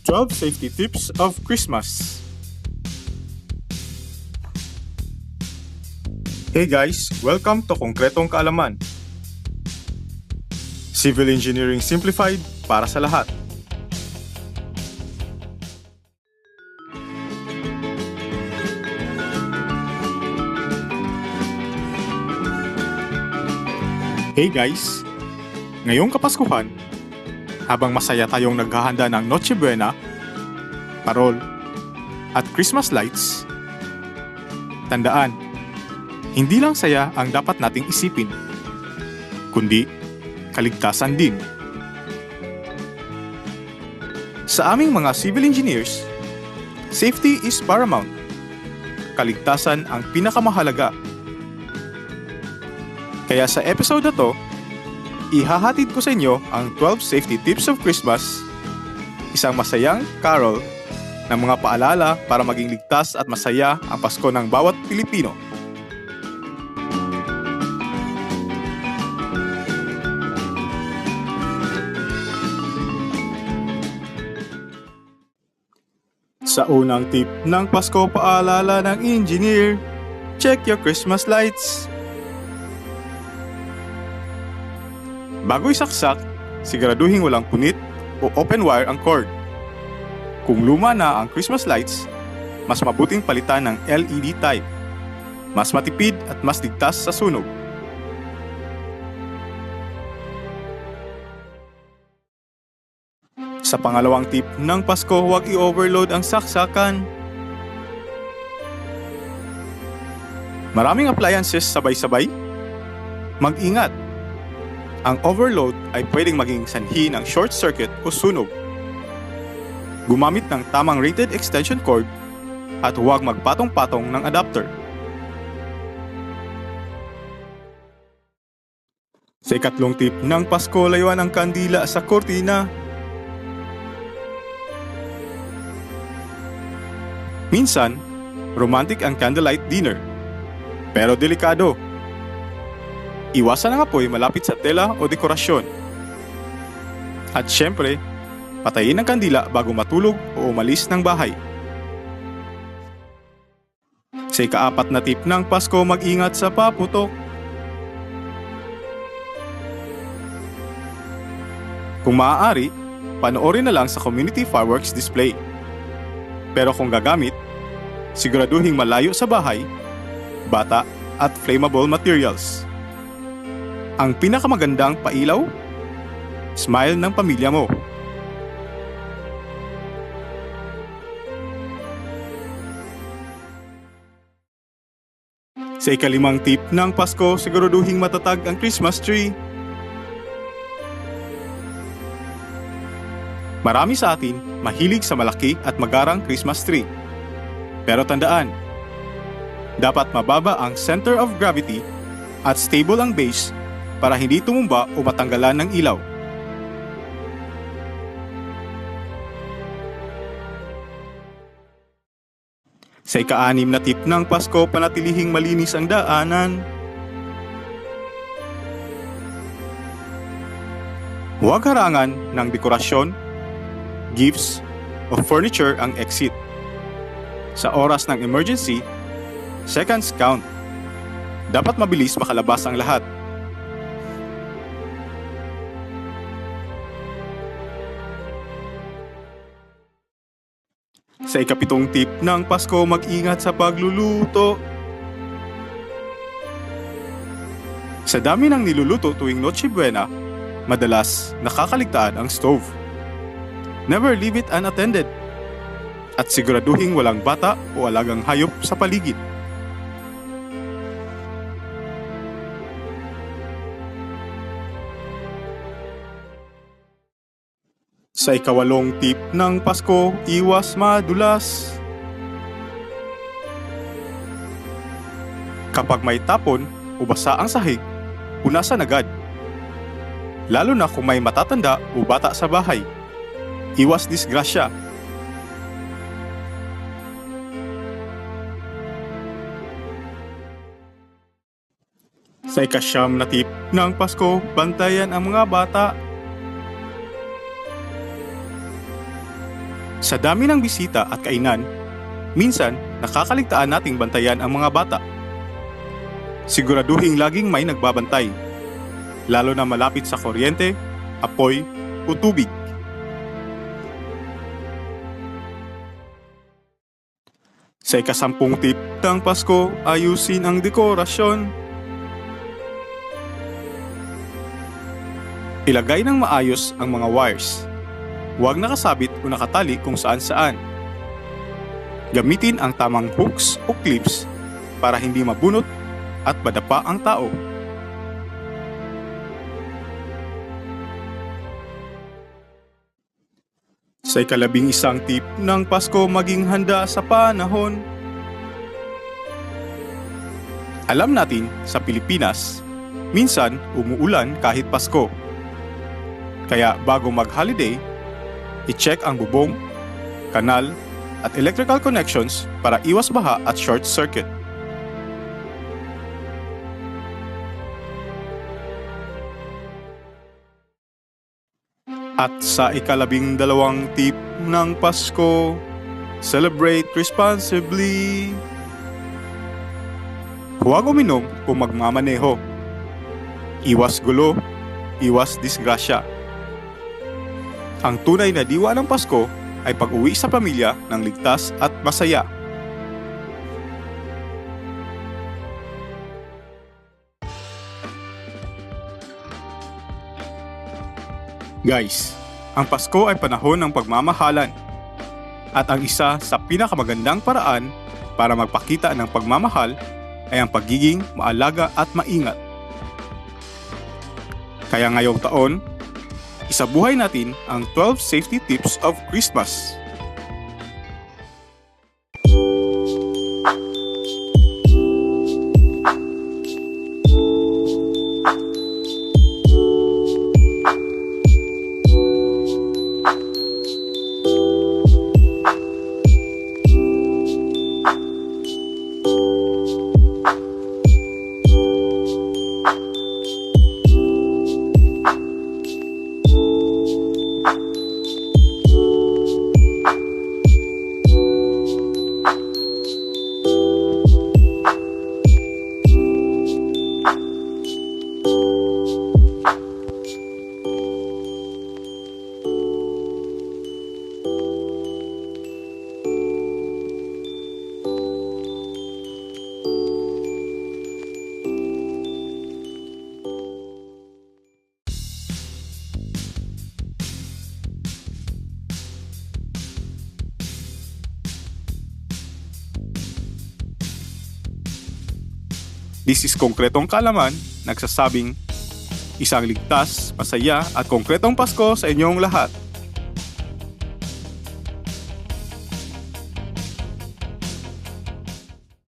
12 Safety Tips of Christmas. Hey guys, welcome to Konkretong Kaalaman. Civil Engineering Simplified para sa lahat. Hey guys, ngayong Kapaskuhan, habang masaya tayong naghahanda ng Noche Buena, parol, at Christmas lights, tandaan, hindi lang saya ang dapat nating isipin, kundi kaligtasan din. Sa aming mga civil engineers, safety is paramount. Kaligtasan ang pinakamahalaga. Kaya sa episode na to, ihahatid ko sa inyo ang 12 Safety Tips of Christmas, isang masayang carol ng mga paalala para maging ligtas at masaya ang Pasko ng bawat Pilipino. Sa unang tip ng Pasko paalala ng engineer, check your Christmas lights. Bago isaksak, siguraduhin walang punit o open wire ang cord. Kung luma na ang Christmas lights, mas mabuting palitan ng LED type. Mas matipid at mas ligtas sa sunog. Sa pangalawang tip ng Pasko, huwag i-overload ang saksakan. Maraming appliances sabay-sabay? Mag-ingat! Ang overload ay pwedeng maging sanhi ng short circuit o sunog. Gumamit ng tamang rated extension cord at huwag magpatong-patong ng adapter. Sa ikatlong tip ng Pasko, layuan ang kandila sa kortina. Minsan, romantic ang candlelight dinner. Pero delikado. Iwasan ang apoy malapit sa tela o dekorasyon. At syempre, patayin ang kandila bago matulog o umalis ng bahay. Sa ikaapat na tip ng Pasko, mag-ingat sa paputok. Kung maaari, panoorin na lang sa community fireworks display. Pero kung gagamit, siguraduhin malayo sa bahay, bata at flammable materials. Ang pinakamagandang pailaw? Smile ng pamilya mo. Sa ikalimang tip ng Pasko, siguraduhin matatag ang Christmas tree. Marami sa atin mahilig sa malaki at magarang Christmas tree. Pero tandaan, dapat mababa ang center of gravity at stable ang base para hindi tumumba o matanggalan ng ilaw. Sa ika-6 na tip ng Pasko, panatilihing malinis ang daanan. Huwag harangan ng dekorasyon, gifts, o furniture ang exit. Sa oras ng emergency, seconds count. Dapat mabilis makalabas ang lahat. Sa ikapitong tip ng Pasko, mag-ingat sa pagluluto. Sa dami ng niluluto tuwing Noche Buena, madalas nakakaligtaan ang stove. Never leave it unattended. At siguraduhin walang bata o alagang hayop sa paligid. Sa ikawalong tip ng Pasko, iwas madulas. Kapag may tapon o basa ang sahig, punasan agad. Lalo na kung may matatanda o bata sa bahay. Iwas disgrasya. Sa ika-9 na tip ng Pasko, bantayan ang mga bata. Sa dami ng bisita at kainan, minsan nakakaligtaan nating bantayan ang mga bata. Siguraduhing laging may nagbabantay, lalo na malapit sa kuryente, apoy o tubig. Sa ika-10 tip ng Pasko, ayusin ang dekorasyon. Ilagay ng maayos ang mga wires. Huwag nakasabit o nakatali kung saan-saan. Gamitin ang tamang hooks o clips para hindi mabunot at madapa ang tao. Sa ika-11 tip ng Pasko, maging handa sa panahon. Alam natin, sa Pilipinas, minsan umuulan kahit Pasko. Kaya bago mag-holiday, i-check ang bubong, kanal, at electrical connections para iwas baha at short circuit. At sa ika-12 tip ng Pasko, celebrate responsibly. Huwag uminom kung magmamaneho. Iwas gulo, iwas disgrasya. Ang tunay na diwa ng Pasko ay pag-uwi sa pamilya ng ligtas at masaya. Guys, ang Pasko ay panahon ng pagmamahalan. At ang isa sa pinakamagandang paraan para magpakita ng pagmamahal ay ang pagiging maalaga at maingat. Kaya ngayong taon, isabuhay natin ang 12 safety tips of Christmas. This is Konkretong Kaalaman, nagsasabing isang ligtas, masaya at konkretong Pasko sa inyong lahat.